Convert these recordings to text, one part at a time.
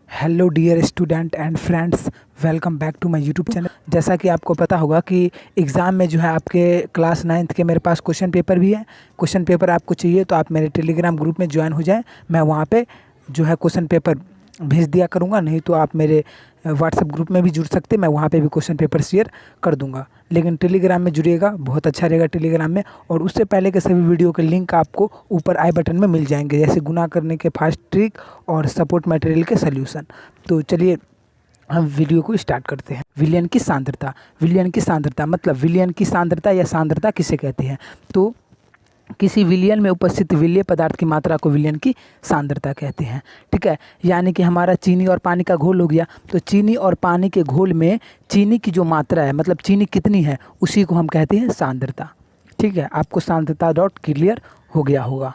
Hello dear student and friends, welcome back to my YouTube channel. जैसा कि आपको पता होगा कि एग्ज़ाम में जो है आपके क्लास 9th के मेरे पास क्वेश्चन पेपर भी है। क्वेश्चन पेपर आपको चाहिए तो आप मेरे टेलीग्राम ग्रुप में ज्वाइन हो जाएं। मैं वहाँ पे जो है क्वेश्चन पेपर भेज दिया करूँगा, नहीं तो आप मेरे व्हाट्सएप ग्रुप में भी जुड़ सकते, मैं वहाँ पे भी क्वेश्चन पेपर शेयर कर दूँगा। लेकिन टेलीग्राम में जुड़िएगा, बहुत अच्छा रहेगा टेलीग्राम में। और उससे पहले के सभी वीडियो के लिंक आपको ऊपर आई बटन में मिल जाएंगे, जैसे गुना करने के फास्ट ट्रिक और सपोर्ट मटेरियल के सोल्यूशन। तो चलिए हम वीडियो को स्टार्ट करते हैं। विलयन की सांद्रता। विलयन की सांद्रता मतलब विलयन की सांद्रता या सांद्रता किसे कहते हैं? तो किसी विलयन में उपस्थित विलय पदार्थ की मात्रा को विलयन की सांद्रता कहते हैं। ठीक है, यानी कि हमारा चीनी और पानी का घोल हो गया, तो चीनी और पानी के घोल में चीनी की जो मात्रा है, मतलब चीनी कितनी है, उसी को हम कहते हैं सांद्रता। ठीक है, आपको सांद्रता डॉट क्लियर हो गया होगा।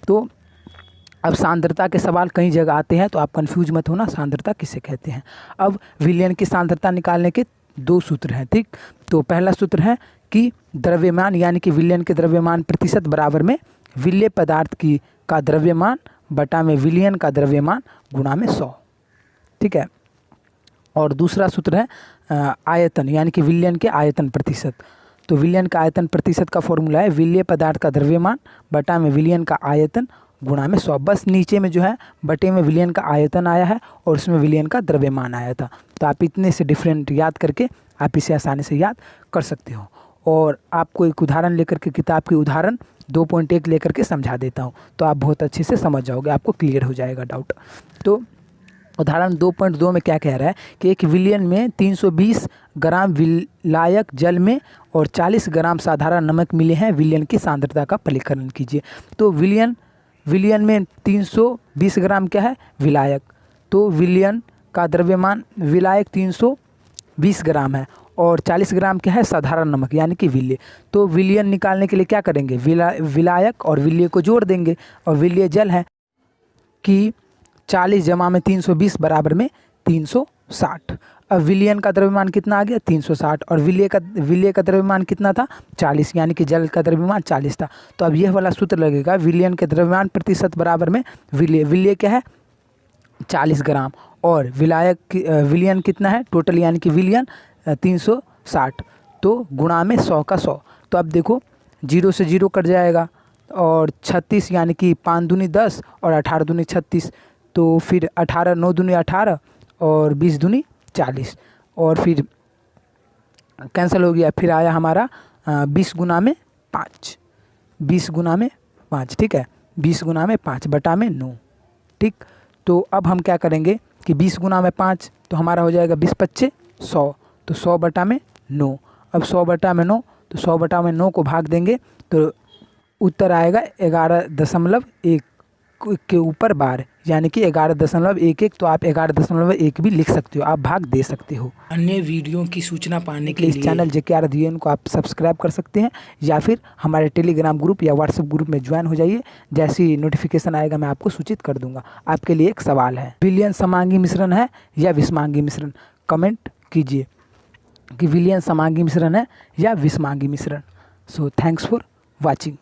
तो अब सांद्रता के सवाल कई जगह आते हैं, तो आप कंफ्यूज मत होना सांद्रता किसे कहते हैं। अब विलयन की सांद्रता निकालने के दो सूत्र हैं। ठीक, तो पहला सूत्र है कि द्रव्यमान यानी कि विलयन के द्रव्यमान प्रतिशत बराबर में विलय पदार्थ की का द्रव्यमान बटा में विलयन का द्रव्यमान गुणा में 100। ठीक है, और दूसरा सूत्र है आयतन यानी कि विलयन के आयतन प्रतिशत। तो विलयन का आयतन प्रतिशत का फॉर्मूला है विलय पदार्थ का द्रव्यमान बटा में विलयन का आयतन गुणा में 100। बस नीचे में जो है बटे में विलयन का आयतन आया है और उसमें विलयन का द्रव्यमान आया था। तो आप इतने से डिफरेंट याद करके आप इसे आसानी से याद कर सकते हो। और आपको एक उदाहरण लेकर के, किताब की उदाहरण 2.1 लेकर के समझा देता हूँ, तो आप बहुत अच्छे से समझ जाओगे, आपको क्लियर हो जाएगा डाउट। तो उदाहरण 2.2 में क्या कह रहा है कि एक विलयन में 320 ग्राम विलायक जल में और 40 ग्राम साधारण नमक मिले हैं, विलयन की सांद्रता का फलीकरण कीजिए। तो विलयन में 320 ग्राम क्या है? विलायक। तो विलयन का द्रव्यमान विलायक 320 ग्राम है और 40 ग्राम क्या है? साधारण नमक यानी कि विलय। तो विलयन निकालने के लिए क्या करेंगे? विलायक और विलय को जोड़ देंगे, और विलय जल है कि 40 जमा में 320 बराबर में 360। अब विलयन का द्रव्यमान कितना आ गया? 360, और विलय का द्रव्यमान कितना था? 40, यानी कि जल का द्रव्यमान 40 था। तो अब यह वाला सूत्र लगेगा विलयन के द्रव्यमान प्रतिशत बराबर में विलय क्या है? 40 ग्राम, और विलयन कितना है टोटल, यानी कि विलयन 360, तो गुणा में 100 का 100। तो अब देखो 0 से 0 कट जाएगा, और 36 यानी कि 5 दूनी 10 और 18 दूनी 36, तो फिर 18 9 दूनी 18 और 20 दूनी 40, और फिर कैंसिल हो गया। फिर आया हमारा 20 गुना में 5, 20 गुना में 5। ठीक है, 20 गुना में 5 बटा में 9। ठीक, तो अब हम क्या करेंगे कि 20 गुना में 5 तो हमारा हो जाएगा 20 पच्चे 100, तो 100 बटा में 9। अब 100 बटा में 9, तो 100 बटा में 9 को भाग देंगे तो उत्तर आएगा 11.1 के ऊपर बार, यानी कि 11.11। तो आप 11.1 भी लिख सकते हो, आप भाग दे सकते हो। अन्य वीडियो की सूचना पाने के लिए इस चैनल JKR अध्ययन को आप सब्सक्राइब कर सकते हैं, या फिर हमारे टेलीग्राम ग्रुप या व्हाट्सएप ग्रुप में ज्वाइन हो जाइए। जैसी नोटिफिकेशन आएगा मैं आपको सूचित कर दूंगा। आपके लिए एक सवाल है, विलयन समांगी मिश्रण है या विषमांगी मिश्रण? कमेंट कीजिए कि विलयन समांगी मिश्रण है या विषमांगी मिश्रण। So thanks for watching.